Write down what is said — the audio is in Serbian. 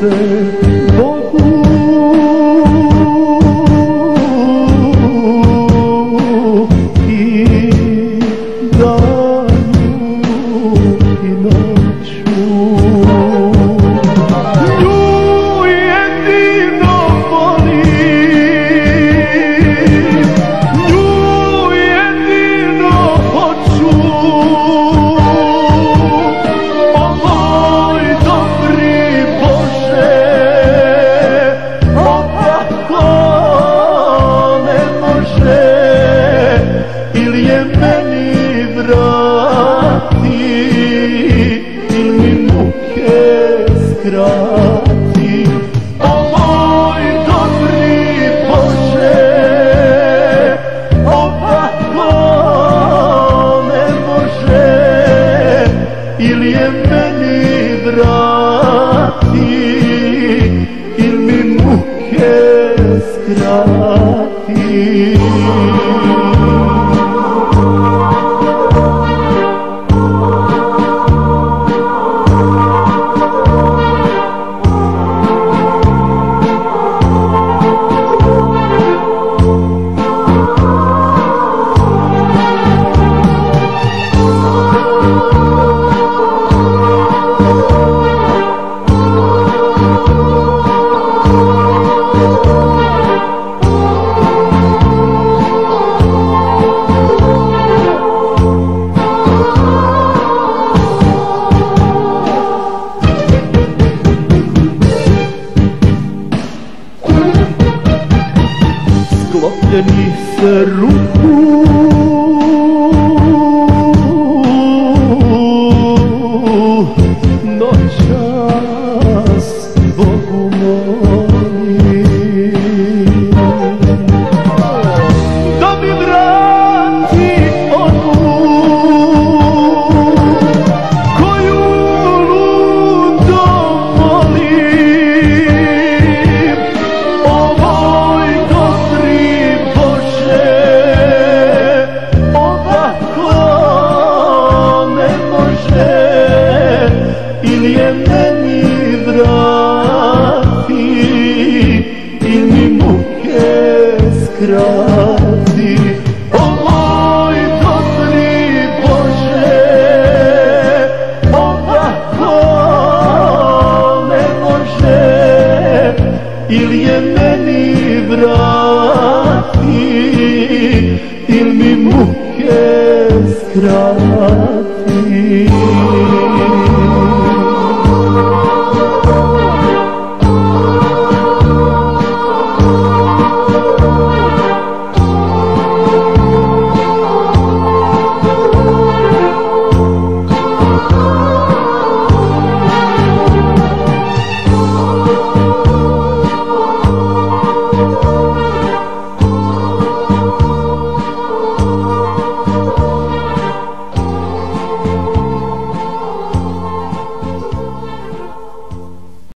se Bogu i danju i noću. Nju jedino volim, nju jedino hoću. O moj dobri Bože, ovako ne može, ili je meni vrati, ili mi muke skrati. O moj dobri Bože, ovako ne može, ili je meni vrati, ili mi muke skrati. Sklopljeni se ruku noćas Bogu molim da mi vrati onu koju ludo volim. O moj dobri Bože, ovako ne može, ili je meni vrati, ili mi muke skrati. O moj dobri Bože, ovako ne može, ili je meni vrati, ili mi muke skrati.